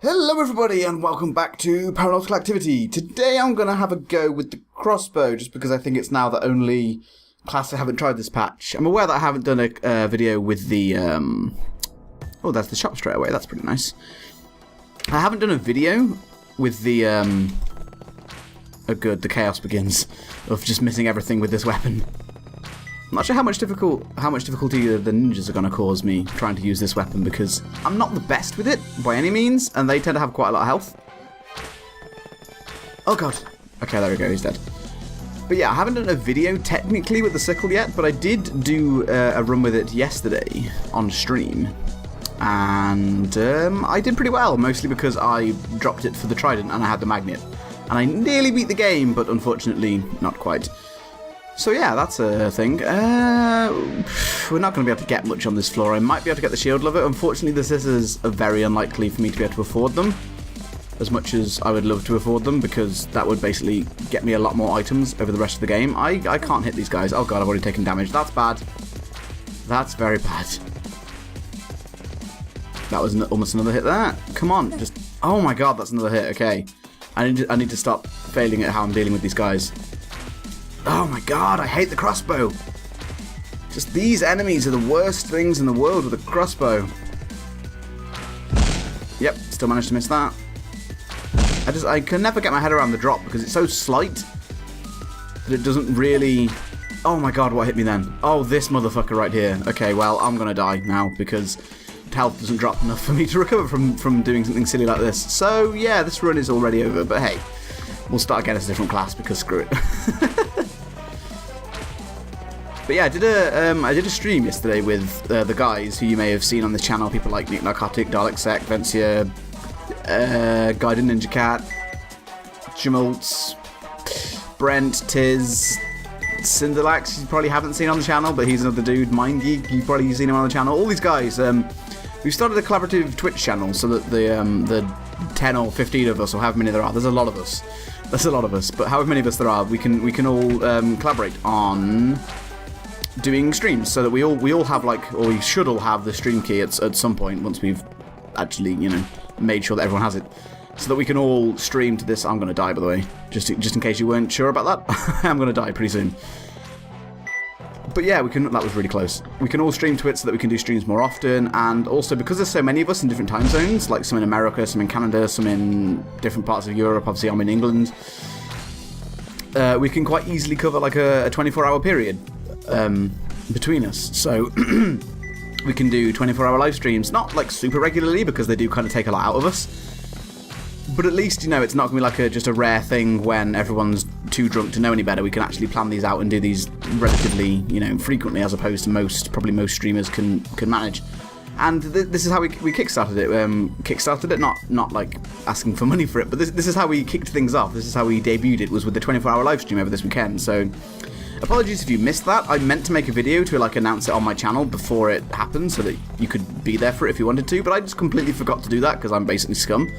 Hello everybody and welcome back to Paranautical Activity. Today I'm going to have a go with the crossbow just because I think it's now the only class I haven't tried this patch. I'm aware that I haven't done a video with the... Oh, that's the shop straight away. That's pretty nice. I haven't done a video with the... Oh good, the chaos begins. Of just missing everything with this weapon. I'm not sure how much difficulty the ninjas are going to cause me trying to use this weapon because I'm not the best with it by any means, and they tend to have quite a lot of health. Oh god. Okay, there we go, he's dead. But yeah, I haven't done a video technically with the sickle yet, but I did do a run with it yesterday on stream. And I did pretty well, mostly because I dropped it for the trident and I had the magnet. And I nearly beat the game, but unfortunately not quite. So yeah, that's a thing. We're not going to be able to get much on this floor. I might be able to get the shield lever. Unfortunately, the scissors are very unlikely for me to be able to afford them, as much as I would love to afford them, because that would basically get me a lot more items over the rest of the game. I can't hit these guys. Oh god, I've already taken damage. That's bad. That's very bad. That was almost another hit there. Come on, just... Oh my god, that's another hit. Okay. I need to stop failing at how I'm dealing with these guys. Oh my god, I hate the crossbow. Just these enemies are the worst things in the world with a crossbow. Yep, still managed to miss that. I can never get my head around the drop because it's so slight that it doesn't really... Oh my god, what hit me then? Oh, this motherfucker right here. Okay, well, I'm gonna die now because health doesn't drop enough for me to recover from doing something silly like this. So yeah, this run is already over, but hey, we'll start again as a different class because screw it. But yeah, I did a stream yesterday with the guys who you may have seen on this channel. People like Nick Narcotic, Dalek Sec, Vencia, Gaiden Ninja Cat, Jamults, Brent, Tiz, Cinderlax. You probably haven't seen on the channel, but he's another dude. Mind Geek, you've probably seen him on the channel. All these guys. We've started a collaborative Twitch channel so that the 10 or 15 of us, or however many there are. There's a lot of us. There's a lot of us, but however many of us there are, we can all collaborate on doing streams, so that we all have, like, or we should all have the stream key at some point once we've actually, you know, made sure that everyone has it, so that we can all stream to this. I'm going to die, by the way, just in case you weren't sure about that. I'm going to die pretty soon. But yeah, that was really close. We can all stream to it so that we can do streams more often, and also because there's so many of us in different time zones, like some in America, some in Canada, some in different parts of Europe. Obviously, I'm in England. We can quite easily cover like a 24-hour period between us, so we can do 24-hour live streams, not like super regularly because they do kind of take a lot out of us, but at least, you know, it's not going to be like just a rare thing when everyone's too drunk to know any better. We can actually plan these out and do these relatively, you know, frequently, as opposed to probably most streamers can manage. And this is how we kickstarted it. Kickstarted it, not like asking for money for it, but this is how we kicked things off. This is how we debuted it, was with the 24-hour live stream over this weekend. So apologies if you missed that. I meant to make a video to like announce it on my channel before it happened so that you could be there for it if you wanted to, but I just completely forgot to do that because I'm basically scum.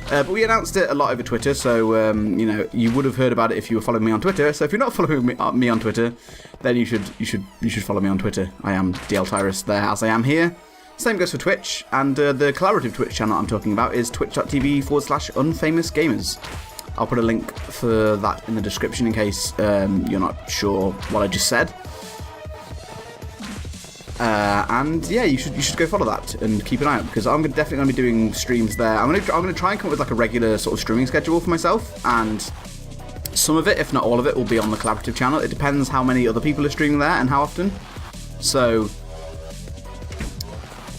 But we announced it a lot over Twitter, so you know, you would have heard about it if you were following me on Twitter. So if you're not following me on Twitter, then you should follow me on Twitter. I am DLTyrus there, as I am here. Same goes for Twitch, and the collaborative Twitch channel I'm talking about is twitch.tv/unfamousgamers. I'll put a link for that in the description in case you're not sure what I just said. And yeah, you should go follow that and keep an eye out, because I'm definitely going to be doing streams there. I'm going to try and come up with like a regular sort of streaming schedule for myself, and some of it, if not all of it, will be on the collaborative channel. It depends how many other people are streaming there and how often. So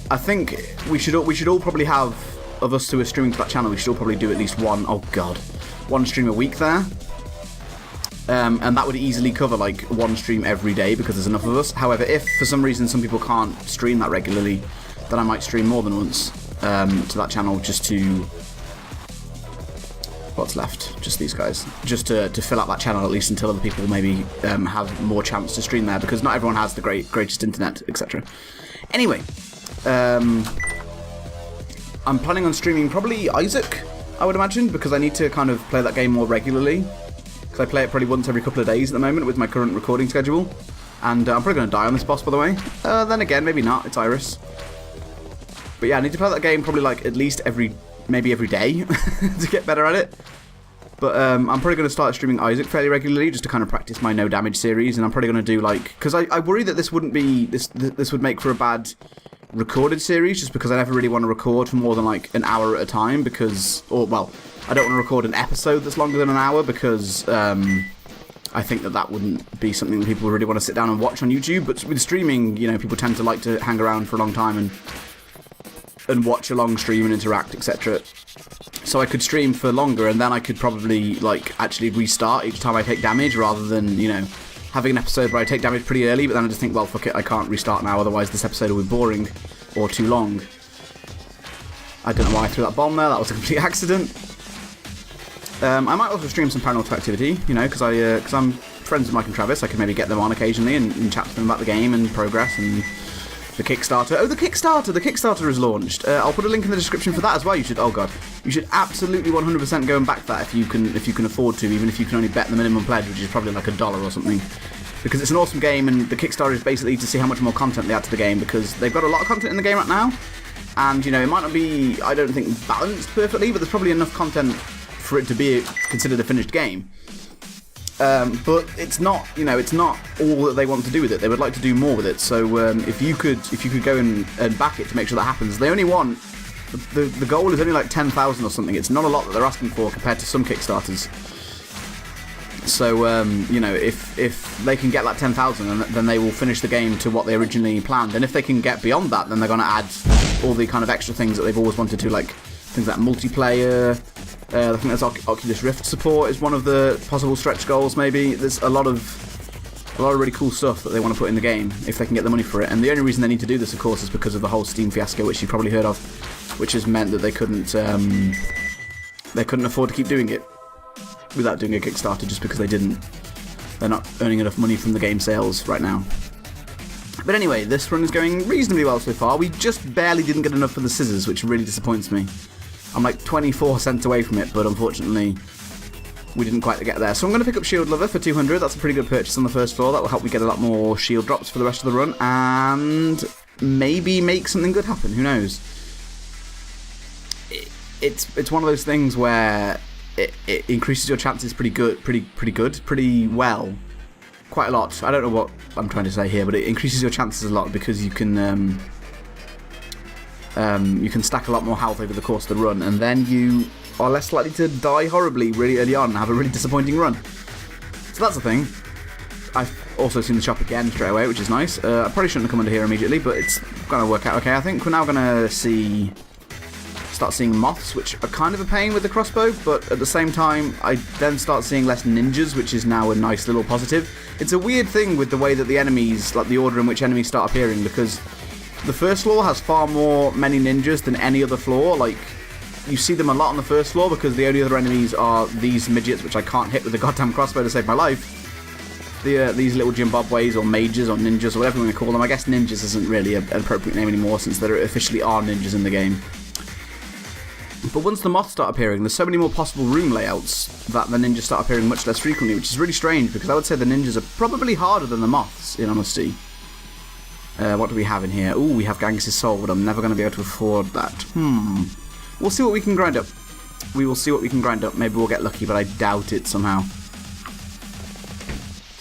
I think we should all probably have, of us who are streaming to that channel, we should all probably do at least one stream a week there. And that would easily cover like one stream every day because there's enough of us. However, if for some reason some people can't stream that regularly, then I might stream more than once to that channel, just to... What's left? Just these guys. Just to fill out that channel at least until other people maybe have more chance to stream there, because not everyone has the greatest internet, etc. Anyway, I'm planning on streaming probably Isaac, I would imagine, because I need to kind of play that game more regularly. Because I play it probably once every couple of days at the moment with my current recording schedule. And I'm probably going to die on this boss, by the way. Then again, maybe not. It's Iris. But yeah, I need to play that game probably like at least every maybe every day to get better at it. But I'm probably going to start streaming Isaac fairly regularly just to kind of practice my no damage series, and I'm probably going to do like, because I worry that this wouldn't be this would make for a bad recorded series, just because I never really want to record for more than like an hour at a time, because I don't want to record an episode that's longer than an hour, because I think that wouldn't be something that people really want to sit down and watch on YouTube. But with streaming, you know, people tend to like to hang around for a long time and watch a long stream and interact, etc. So I could stream for longer, and then I could probably like actually restart each time I take damage, rather than, you know, having an episode where I take damage pretty early, but then I just think, well, fuck it, I can't restart now, otherwise this episode will be boring or too long. I don't know why I threw that bomb there. That was a complete accident. I might also stream some Paranautical Activity, you know, because I'm friends with Mike and Travis. I could maybe get them on occasionally and chat to them about the game and progress and the Kickstarter. Oh, the Kickstarter! The Kickstarter is launched. I'll put a link in the description for that as well. You should, oh god, you should absolutely 100% go and back that if you can afford to, even if you can only bet the minimum pledge, which is probably like $1 or something. Because it's an awesome game, and the Kickstarter is basically to see how much more content they add to the game, because they've got a lot of content in the game right now, and, you know, it might not be, I don't think, balanced perfectly, but there's probably enough content for it to be considered a finished game. But it's not, you know, it's not all that they want to do with it. They would like to do more with it. So if you could go and back it to make sure that happens, they only want the goal is only like 10,000 or something. It's not a lot that they're asking for compared to some Kickstarters. So you know, if they can get that 10,000, then they will finish the game to what they originally planned. And if they can get beyond that, then they're going to add all the kind of extra things that they've always wanted to, like things like multiplayer. I think there's Oculus Rift support is one of the possible stretch goals. Maybe there's a lot of really cool stuff that they want to put in the game if they can get the money for it. And the only reason they need to do this, of course, is because of the whole Steam fiasco, which you've probably heard of, which has meant that they couldn't afford to keep doing it without doing a Kickstarter, just because they're not earning enough money from the game sales right now. But anyway, this run is going reasonably well so far. We just barely didn't get enough for the scissors, which really disappoints me. I'm like 24 cents away from it, but unfortunately we didn't quite get there. So I'm going to pick up Shield Lover for 200. That's a pretty good purchase on the first floor. That will help me get a lot more shield drops for the rest of the run, and maybe make something good happen. Who knows? It's one of those things where it increases your chances pretty well. Quite a lot. I don't know what I'm trying to say here, but it increases your chances a lot because you can stack a lot more health over the course of the run, and then you are less likely to die horribly really early on and have a really disappointing run. So that's the thing. I've also seen the shop again straight away, which is nice. I probably shouldn't have come under here immediately, but it's going to work out okay. I think we're now going to start seeing moths, which are kind of a pain with the crossbow, but at the same time, I then start seeing less ninjas, which is now a nice little positive. It's a weird thing with the way that the enemies, like the order in which enemies start appearing, because the first floor has far many ninjas than any other floor. Like, you see them a lot on the first floor because the only other enemies are these midgets, which I can't hit with the goddamn crossbow to save my life. These little Zimbabwe's or mages or ninjas or whatever you want to call them. I guess ninjas isn't really an appropriate name anymore since there officially are ninjas in the game. But once the moths start appearing, there's so many more possible room layouts that the ninjas start appearing much less frequently, which is really strange because I would say the ninjas are probably harder than the moths, in honesty. What do we have in here? Ooh, we have Genghis' Soul, but I'm never going to be able to afford that. We'll see what we can grind up. We will see what we can grind up. Maybe we'll get lucky, but I doubt it somehow.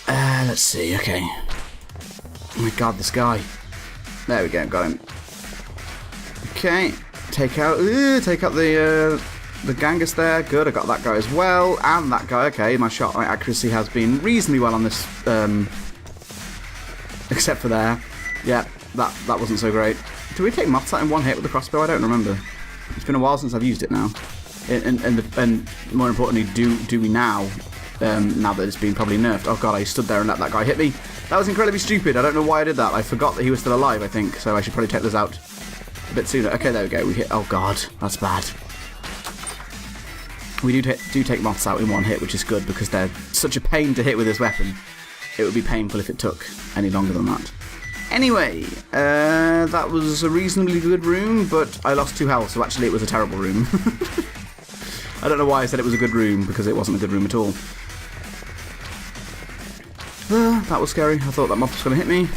Let's see, okay. Oh my god, this guy. There we go, got him. Okay, take out the Genghis there. Good, I got that guy as well, and that guy. Okay, my accuracy has been reasonably well on this, except for there. Yeah, that wasn't so great. Do we take moths out in one hit with the crossbow? I don't remember. It's been a while since I've used it now. And more importantly, do we now? Now that it's been probably nerfed. Oh god, I stood there and let that guy hit me. That was incredibly stupid. I don't know why I did that. I forgot that he was still alive, I think, so I should probably take this out a bit sooner. Okay, there we go. We hit. Oh god, that's bad. We do take moths out in one hit, which is good because they're such a pain to hit with this weapon. It would be painful if it took any longer than that. Anyway, that was a reasonably good room, but I lost 2 health, so actually it was a terrible room. I don't know why I said it was a good room, because it wasn't a good room at all. That was scary. I thought that moth was going to hit me.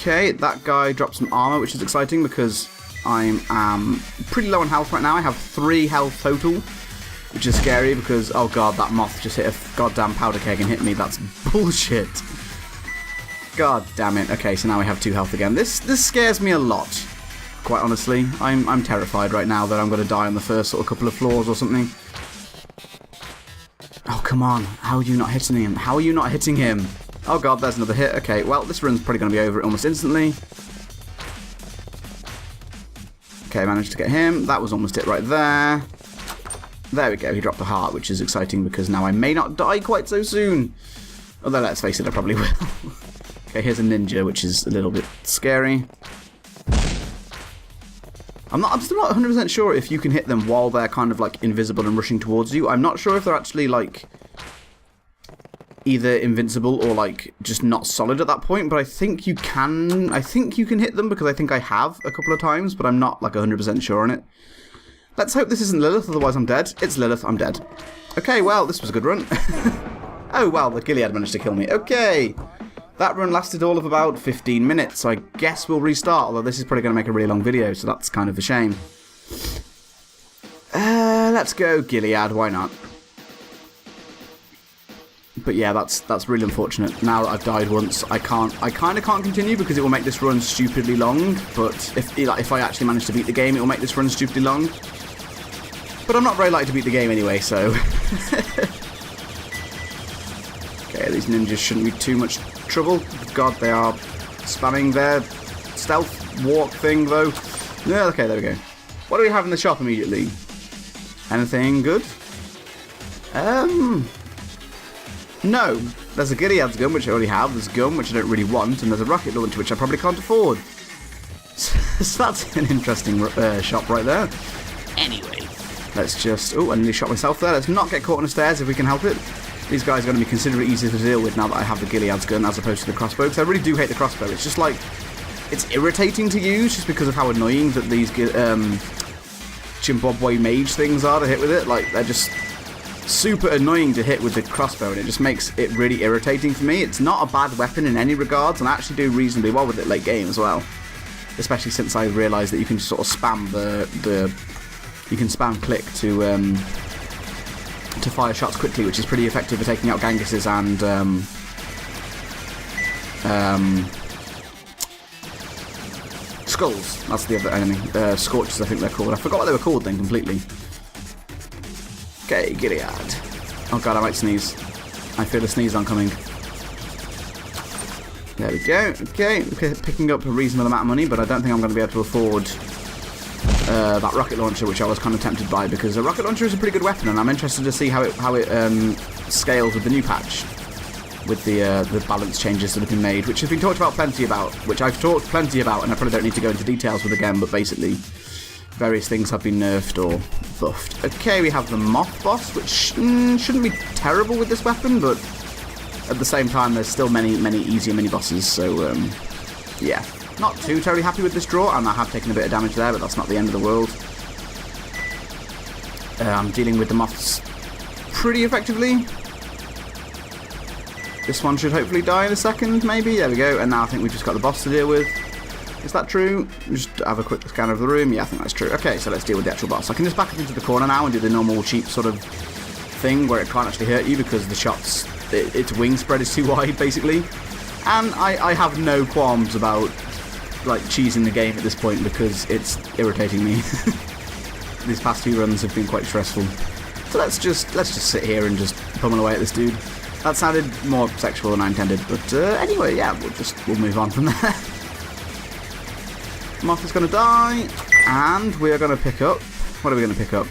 Okay, that guy dropped some armor, which is exciting, because I am pretty low on health right now. I have 3 health total, which is scary because, oh god, that moth just hit a goddamn powder keg and hit me. That's bullshit. God damn it. Okay, so now we have 2 health again. This scares me a lot, quite honestly. I'm terrified right now that I'm going to die on the first sort of couple of floors or something. Oh, come on. How are you not hitting him? How are you not hitting him? Oh god, there's another hit. Okay, well, this run's probably going to be over almost instantly. Okay, managed to get him. That was almost it right there. There we go, he dropped a heart, which is exciting because now I may not die quite so soon. Although, let's face it, I probably will. Okay, here's a ninja, which is a little bit scary. I'm still not 100% sure if you can hit them while they're kind of like invisible and rushing towards you. I'm not sure if they're actually like either invincible or like just not solid at that point, but I think you can. I think you can hit them because I think I have a couple of times, but I'm not like 100% sure on it. Let's hope this isn't Lilith, otherwise I'm dead. It's Lilith, I'm dead. Okay, well, this was a good run. Oh, well, the Gilead managed to kill me. Okay. That run lasted all of about 15 minutes, so I guess we'll restart, although this is probably going to make a really long video, so that's kind of a shame. Let's go Gilead, why not? But yeah, that's really unfortunate. Now that I've died once, I kind of can't continue because it will make this run stupidly long, but if I actually manage to beat the game, it will make this run stupidly long. But I'm not very likely to beat the game anyway, so... Okay, these ninjas shouldn't be too much trouble. God, they are spamming their stealth walk thing, though. Yeah, okay, there we go. What do we have in the shop immediately? Anything good? No. There's a Gilead's gun, which I already have. There's a gun, which I don't really want. And there's a rocket launcher, which I probably can't afford. So that's an interesting shop right there. Anyway, let's just... Oh, I nearly shot myself there. Let's not get caught on the stairs if we can help it. These guys are going to be considerably easier to deal with now that I have the Gilead's gun as opposed to the crossbow, because I really do hate the crossbow. It's just like, it's irritating to use just because of how annoying that these Zimbabwe mage things are to hit with it. Like, they're just super annoying to hit with the crossbow, and it just makes it really irritating for me. It's not a bad weapon in any regards, and I actually do reasonably well with it late game as well. Especially since I realised that you can just sort of spam you can spam click to fire shots quickly, which is pretty effective for taking out Ganguses and Skulls. That's the other enemy. Scorches, I think they're called. I forgot what they were called then completely. Okay, Gilead. Oh god, I might sneeze. I feel a sneeze oncoming. There we go. Okay, picking up a reasonable amount of money, but I don't think I'm going to be able to afford that rocket launcher, which I was kind of tempted by, because a rocket launcher is a pretty good weapon, and I'm interested to see how it scales with the new patch, with the balance changes that have been made, which have been talked about plenty about, which I've talked plenty about, and I probably don't need to go into details with again, but basically various things have been nerfed or buffed. Okay, we have the Moth boss, which shouldn't be terrible with this weapon, but at the same time there's still many easier mini-bosses, so yeah. Not too terribly happy with this draw, and I have taken a bit of damage there, but that's not the end of the world. I'm dealing with the moths pretty effectively. This one should hopefully die in a second, maybe. There we go, and now I think we've just got the boss to deal with. Is that true? Just have a quick scan of the room. Yeah, I think that's true. Okay, so let's deal with the actual boss. I can just back up into the corner now and do the normal cheap sort of thing where it can't actually hurt you because the shots, its wing spread is too wide, basically. And I have no qualms about like cheesing the game at this point because it's irritating me. These past 2 runs have been quite stressful. So let's just sit here and just pummel away at this dude. That sounded more sexual than I intended, but anyway, yeah, we'll move on from there. Moth is going to die, and we are going to pick up. What are we going to pick up?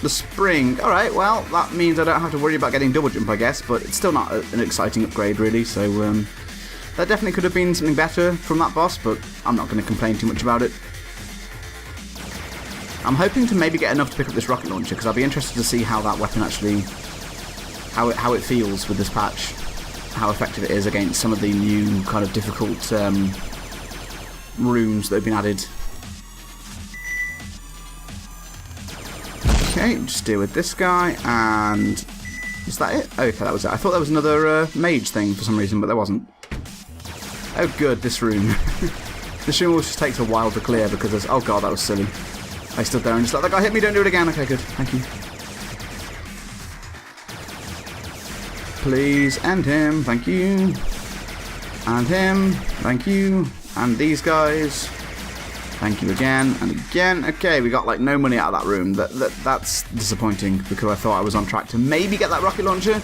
The spring. All right, well, that means I don't have to worry about getting double jump, I guess, but it's still not an exciting upgrade, really. So that definitely could have been something better from that boss, but I'm not going to complain too much about it. I'm hoping to maybe get enough to pick up this rocket launcher, because I'll be interested to see how that weapon actually, how it feels with this patch, how effective it is against some of the new kind of difficult rooms that have been added. Okay, just deal with this guy, and is that it? Okay, that was it. I thought there was another mage thing for some reason, but there wasn't. Oh good, this room. The shroom always just takes a while to clear because there's... Oh god, that was silly. I stood there and just let that guy hit me, don't do it again. Okay, good. Thank you. Please end him. Thank you. And him. Thank you. And these guys. Thank you again and again. Okay, we got like no money out of that room. That's disappointing because I thought I was on track to maybe get that rocket launcher.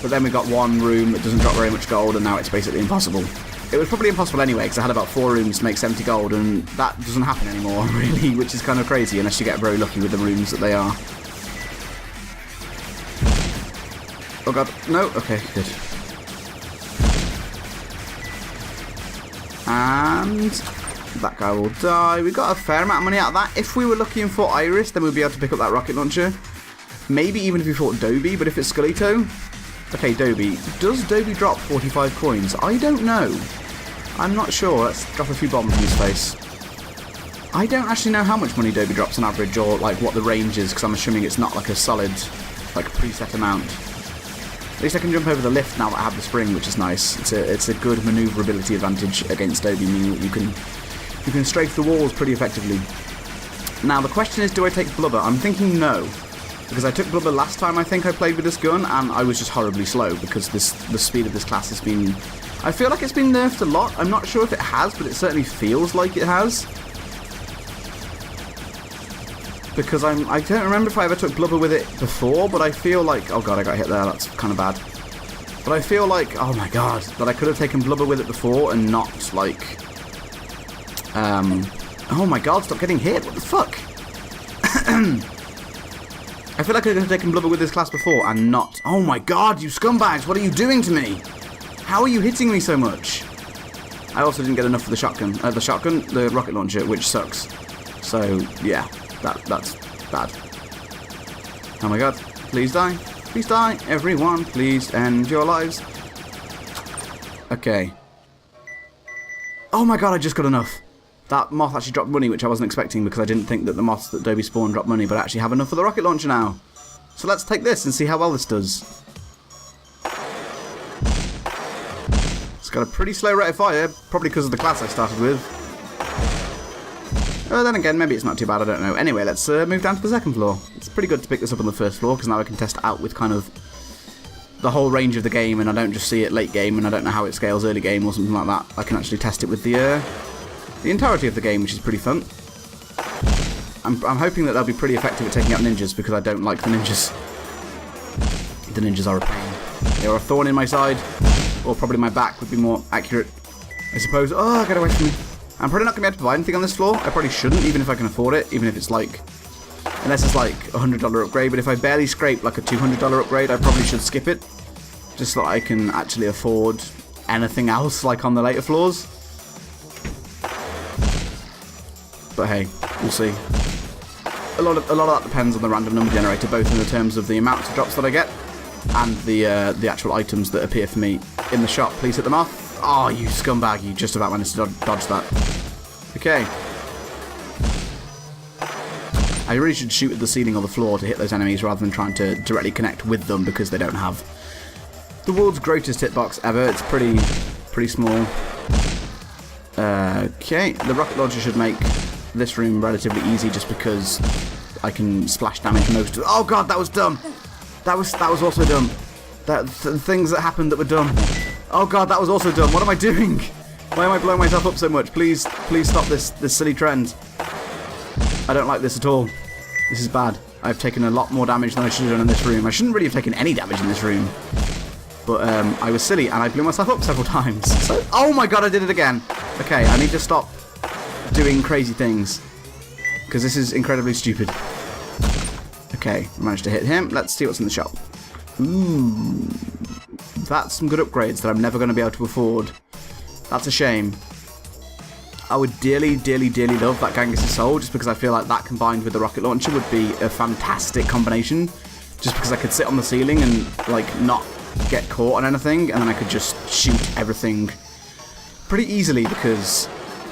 But then we got one room that doesn't drop very much gold and now it's basically impossible. It was probably impossible anyway because I had about 4 rooms to make 70 gold and that doesn't happen anymore really, which is kind of crazy unless you get very lucky with the rooms that they are. Oh god, no, okay, good. And that guy will die. We got a fair amount of money out of that. If we were looking for Iris, then we'd be able to pick up that rocket launcher. Maybe even if we fought Dobie, but if it's Skelito... Okay, Dobie. Does Dobie drop 45 coins? I don't know. I'm not sure. Let's drop a few bombs in his face. I don't actually know how much money Dobie drops on average, or like what the range is, because I'm assuming it's not like a solid, like preset amount. At least I can jump over the lift now that I have the spring, which is nice. It's a good manoeuvrability advantage against Dobie, meaning that you can strafe the walls pretty effectively. Now the question is, do I take Blubber? I'm thinking no, because I took Blubber last time I think I played with this gun, and I was just horribly slow because the speed of this class has been... I feel like it's been nerfed a lot. I'm not sure if it has, but it certainly feels like it has. Because I don't remember if I ever took Blubber with it before, but I feel like... Oh god, I got hit there. That's kind of bad. But I feel like, oh my god, that I could have taken Blubber with it before and not, like... Oh my god, stop getting hit. What the fuck? I feel like I could have taken Blubber with this class before and not... Oh my god, you scumbags, what are you doing to me? How are you hitting me so much? I also didn't get enough for the shotgun. The rocket launcher, which sucks. So, yeah. That's bad. Oh my god. Please die. Please die. Everyone, please end your lives. Okay. Oh my god, I just got enough. That moth actually dropped money, which I wasn't expecting because I didn't think that the moths that Dobie spawned dropped money, but I actually have enough for the rocket launcher now. So let's take this and see how well this does. It's got a pretty slow rate of fire, probably because of the class I started with. Then again, maybe it's not too bad, I don't know. Anyway, let's move down to the second floor. It's pretty good to pick this up on the first floor, because now I can test it out with kind of the whole range of the game, and I don't just see it late game, and I don't know how it scales early game or something like that. I can actually test it with the entirety of the game, which is pretty fun. I'm hoping that they'll be pretty effective at taking out ninjas, because I don't like the ninjas. The ninjas are a pain. They are a thorn in my side, or probably my back would be more accurate, I suppose. Oh, get away from me. I'm probably not going to be able to buy anything on this floor. I probably shouldn't, even if I can afford it, even if it's like... Unless it's like a $100 upgrade, but if I barely scrape like a $200 upgrade, I probably should skip it. Just so that I can actually afford anything else, like on the later floors. But hey, we'll see. A lot of that depends on the random number generator, both in the terms of the amount of drops that I get, and the actual items that appear for me in the shop. Please hit them off. Oh, you scumbag, you just about managed to dodge that. Okay. I really should shoot at the ceiling or the floor to hit those enemies rather than trying to directly connect with them because they don't have the world's greatest hitbox ever. It's pretty small. Okay, the rocket launcher should make this room relatively easy just because I can splash damage most of... Oh god, that was dumb! That was also dumb. Things that happened that were dumb. Oh god, that was also dumb. What am I doing? Why am I blowing myself up so much? Please stop this silly trend. I don't like this at all. This is bad. I've taken a lot more damage than I should have done in this room. I shouldn't really have taken any damage in this room. But I was silly and I blew myself up several times. So, oh my god, I did it again. Okay, I need to stop doing crazy things. Because this is incredibly stupid. Okay, managed to hit him. Let's see what's in the shop. Ooh. That's some good upgrades that I'm never going to be able to afford. That's a shame. I would dearly, dearly, dearly love that Genghis' Soul, just because I feel like that combined with the rocket launcher would be a fantastic combination. Just because I could sit on the ceiling and like not get caught on anything, and then I could just shoot everything pretty easily because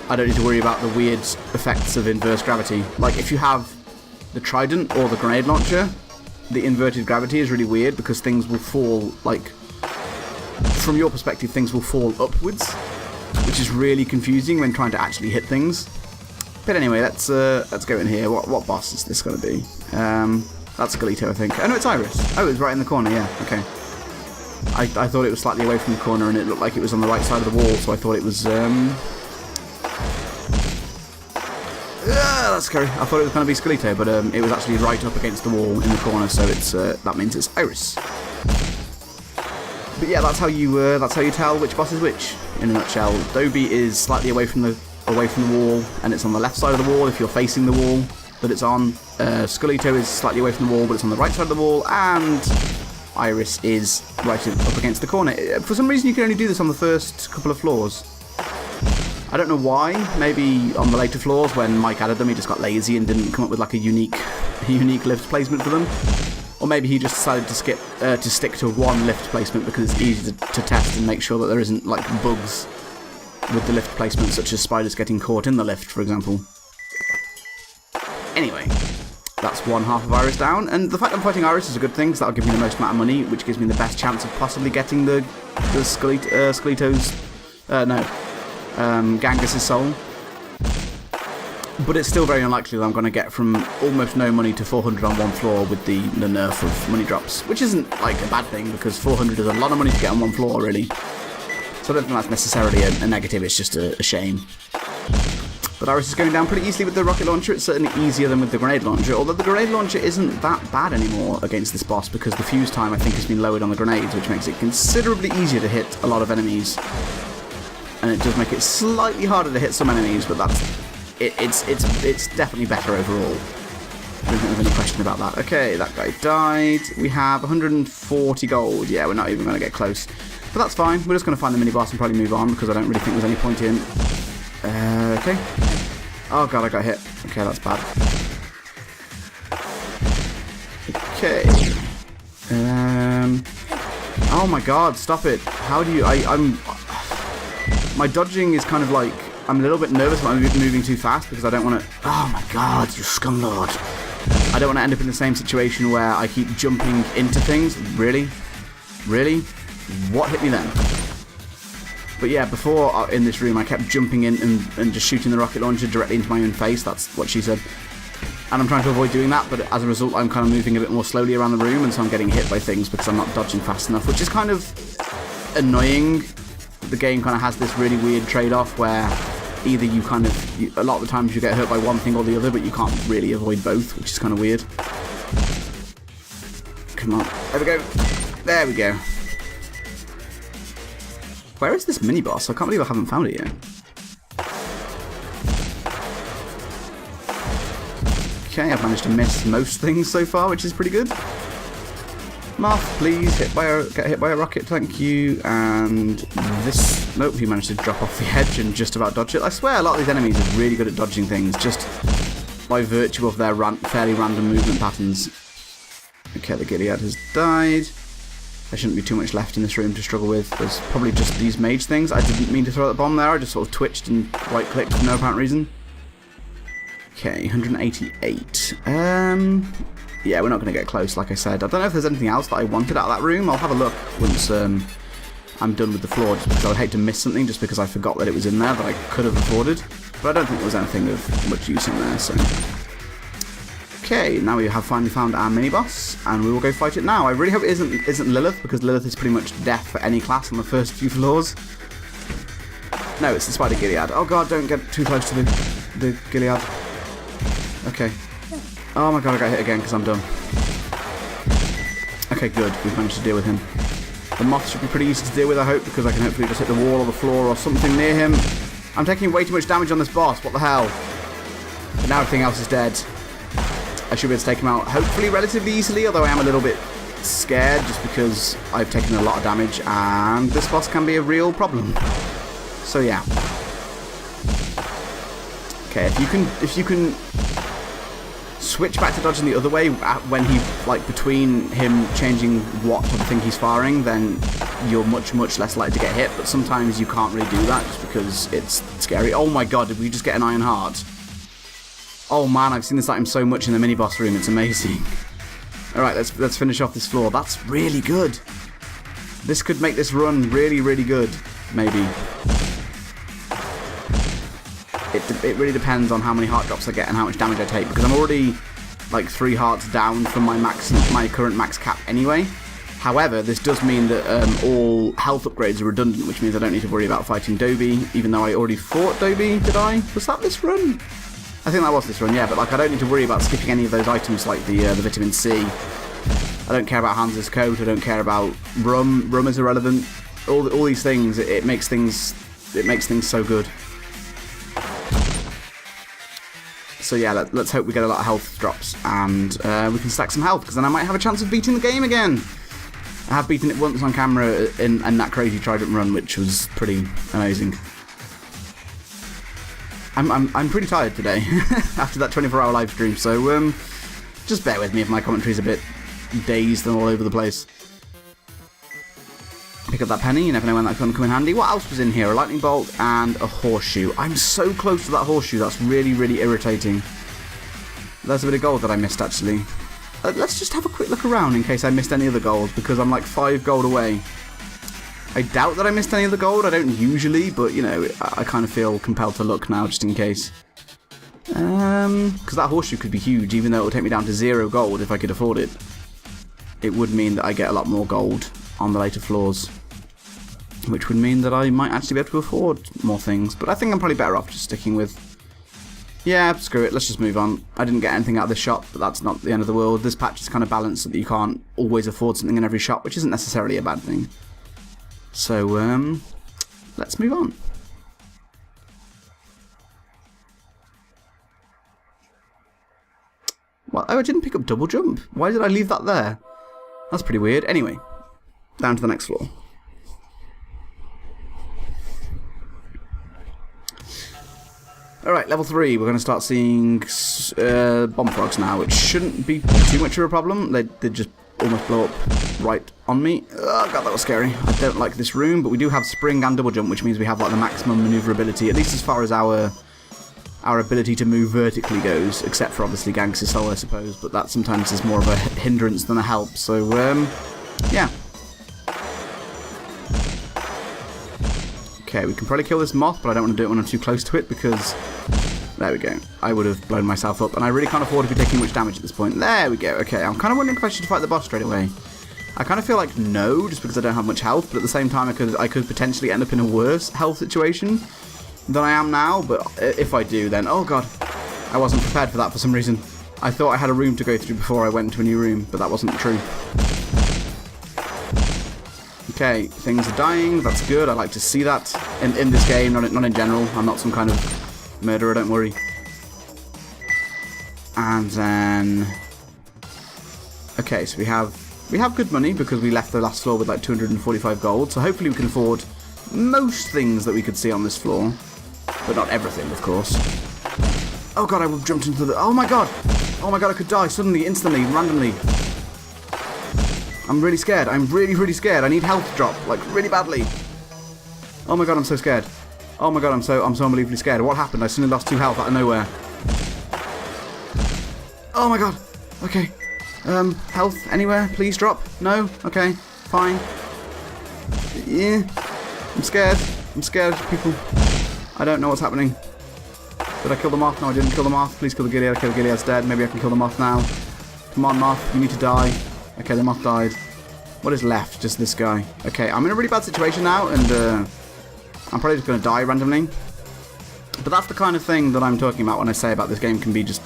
I don't need to worry about the weird effects of inverse gravity. Like if you have the trident or the grenade launcher, the inverted gravity is really weird because things will fall like... From your perspective, things will fall upwards, which is really confusing when trying to actually hit things. But anyway, let's go in here. What boss is this going to be? That's Skelito, I think. Oh no, it's Iris. Oh, it's right in the corner. Yeah. Okay. I thought it was slightly away from the corner, and it looked like it was on the right side of the wall, so I thought it was. That's scary. I thought it was going to be Skelito, but it was actually right up against the wall in the corner, so it's that means it's Iris. But yeah, that's how you tell which boss is which. In a nutshell, Dobie is slightly away from the wall, and it's on the left side of the wall if you're facing the wall that it's on. Skelito is slightly away from the wall, but it's on the right side of the wall, and Iris is right up against the corner. For some reason, you can only do this on the first couple of floors. I don't know why. Maybe on the later floors, when Mike added them, he just got lazy and didn't come up with like a unique lift placement for them. Or maybe he just decided to stick to one lift placement because it's easy to test and make sure that there isn't like bugs with the lift placement, such as spiders getting caught in the lift, for example. Anyway, that's one half of Iris down, and the fact I'm fighting Iris is a good thing because that'll give me the most amount of money, which gives me the best chance of possibly getting the Skelito's Gangus's soul. But it's still very unlikely that I'm going to get from almost no money to 400 on one floor with the nerf of money drops, which isn't like a bad thing because 400 is a lot of money to get on one floor, really. So I don't think that's necessarily a negative, it's just a shame. But Iris is going down pretty easily with the rocket launcher. It's certainly easier than with the grenade launcher, although the grenade launcher isn't that bad anymore against this boss because the fuse time, I think, has been lowered on the grenades, which makes it considerably easier to hit a lot of enemies. And it does make it slightly harder to hit some enemies, but it's definitely better overall. I don't think there's any question about that. Okay, that guy died. We have 140 gold. Yeah, we're not even going to get close. But that's fine. We're just going to find the mini-boss and probably move on because I don't really think there's any point in. Okay. Oh god, I got hit. Okay, that's bad. Okay. Oh my god, stop it. How do you... My dodging is kind of like... I'm a little bit nervous about moving too fast because I don't want to... Oh my god, you scumlord. I don't want to end up in the same situation where I keep jumping into things. Really? Really? What hit me then? But yeah, before in this room I kept jumping in and just shooting the rocket launcher directly into my own face. That's what she said. And I'm trying to avoid doing that, but as a result I'm kind of moving a bit more slowly around the room, and so I'm getting hit by things because I'm not dodging fast enough, which is kind of annoying. The game kind of has this really weird trade-off where either a lot of the times you get hurt by one thing or the other, but you can't really avoid both, which is kind of weird. Come on. There we go. There we go. Where is this mini-boss? I can't believe I haven't found it yet. Okay, I've managed to miss most things so far, which is pretty good. Moth, please, get hit by a rocket, thank you. And this... Nope, he managed to drop off the edge and just about dodge it. I swear a lot of these enemies are really good at dodging things, just by virtue of their fairly random movement patterns. Okay, the Gilead has died. There shouldn't be too much left in this room to struggle with. There's probably just these mage things. I didn't mean to throw that bomb there, I just sort of twitched and right-clicked for no apparent reason. Okay, 188. Yeah, we're not going to get close, like I said. I don't know if there's anything else that I wanted out of that room. I'll have a look once I'm done with the floor, just because I would hate to miss something just because I forgot that it was in there that I could have afforded. But I don't think there was anything of much use in there, so... Okay, now we have finally found our mini-boss, and we will go fight it now. I really hope it isn't Lilith, because Lilith is pretty much death for any class on the first few floors. No, it's the Spider Gilead. Oh god, don't get too close to the Gilead. Okay. Oh my god, I got hit again because I'm dumb. Okay, good. We've managed to deal with him. The moth should be pretty easy to deal with, I hope, because I can hopefully just hit the wall or the floor or something near him. I'm taking way too much damage on this boss. What the hell? But now everything else is dead. I should be able to take him out, hopefully, relatively easily, although I am a little bit scared just because I've taken a lot of damage and this boss can be a real problem. So yeah. Okay, if you can switch back to dodging the other way when he, like, between him changing what type of thing he's firing, then you're much less likely to get hit, but sometimes you can't really do that just because it's scary. Oh my god, did we just get an iron heart? Oh man, I've seen this item so much in the mini-boss room, it's amazing. Alright, let's finish off this floor. That's really good. This could make this run really good, maybe. it really depends on how many heart drops I get and how much damage I take, because I'm already like 3 hearts down from my current max cap anyway. However, this does mean that all health upgrades are redundant, which means I don't need to worry about fighting Dobby, even though I already fought Dobby, did I? Was that this run? I think that was this run, yeah, but like I don't need to worry about skipping any of those items like the vitamin C. I don't care about Hans's coat, I don't care about rum. Rum is irrelevant. All these things, it makes things so good. So yeah, let's hope we get a lot of health drops and we can stack some health, because then I might have a chance of beating the game again. I have beaten it once on camera in that crazy Trident run, which was pretty amazing. I'm pretty tired today after that 24-hour live stream, so just bear with me if my commentary's a bit dazed and all over the place. Pick up that penny, you never know when that can come in handy. What else was in here? A lightning bolt and a horseshoe. I'm so close to that horseshoe, that's really, really irritating. There's a bit of gold that I missed, actually. Let's just have a quick look around in case I missed any other gold, because I'm like 5 gold away. I doubt that I missed any of the gold, I don't usually, but you know, I kind of feel compelled to look now just in case. Because that horseshoe could be huge, even though it would take me down to 0 gold if I could afford it. It would mean that I get a lot more gold on the later floors, which would mean that I might actually be able to afford more things, but I think I'm probably better off just sticking with... Yeah, screw it, let's just move on. I didn't get anything out of this shop, but that's not the end of the world. This patch is kind of balanced so that you can't always afford something in every shop, which isn't necessarily a bad thing. So, let's move on. What? Oh, I didn't pick up double jump. Why did I leave that there? That's pretty weird. Anyway, down to the next floor. Alright, level 3, we're going to start seeing bomb frogs now, which shouldn't be too much of a problem. They did just almost blow up right on me. Oh god, that was scary. I don't like this room, but we do have spring and double jump, which means we have like the maximum maneuverability, at least as far as our ability to move vertically goes, except for obviously Gangster's Soul, I suppose, but that sometimes is more of a hindrance than a help, so yeah. Okay, we can probably kill this moth, but I don't want to do it when I'm too close to it, because... There we go. I would have blown myself up, and I really can't afford to be taking much damage at this point. There we go. Okay, I'm kind of wondering if I should fight the boss straight away. I kind of feel like no, just because I don't have much health, but at the same time I could potentially end up in a worse health situation than I am now, but if I do, then... Oh god, I wasn't prepared for that for some reason. I thought I had a room to go through before I went to a new room, but that wasn't true. Okay, things are dying, that's good, I like to see that in this game, not in general. I'm not some kind of murderer, don't worry. And then... Okay, so we have good money because we left the last floor with like 245 gold, so hopefully we can afford most things that we could see on this floor. But not everything, of course. Oh god, I jumped into the... Oh my god! Oh my god, I could die suddenly, instantly, randomly. I'm really scared. I'm really, really scared. I need health drop, like, really badly. Oh my god, I'm so scared. Oh my god, I'm so unbelievably scared. What happened? I suddenly lost 2 health out of nowhere. Oh my god. Okay. Health anywhere? Please drop? No? Okay. Fine. Yeah. I'm scared. I'm scared, people. I don't know what's happening. Did I kill the moth? No, I didn't kill the moth. Please kill the Gilead. Okay, the Gilead's dead. Maybe I can kill the moth now. Come on, moth. You need to die. Okay, the moth died. What is left? Just this guy. Okay, I'm in a really bad situation now, and I'm probably just going to die randomly. But that's the kind of thing that I'm talking about when I say about this game can be just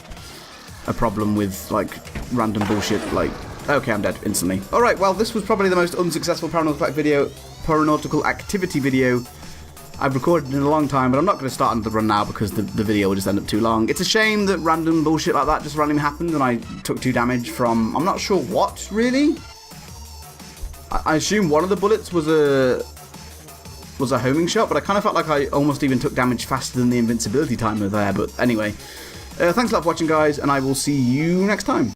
a problem with, like, random bullshit, like... Okay, I'm dead instantly. Alright, well, this was probably the most unsuccessful Paranautical Activity video I've recorded in a long time, but I'm not going to start another run now because the video will just end up too long. It's a shame that random bullshit like that just randomly happened and I took 2 damage from... I'm not sure what, really? I assume one of the bullets was a homing shot, but I kind of felt like I almost even took damage faster than the invincibility timer there, but anyway. Thanks a lot for watching, guys, and I will see you next time.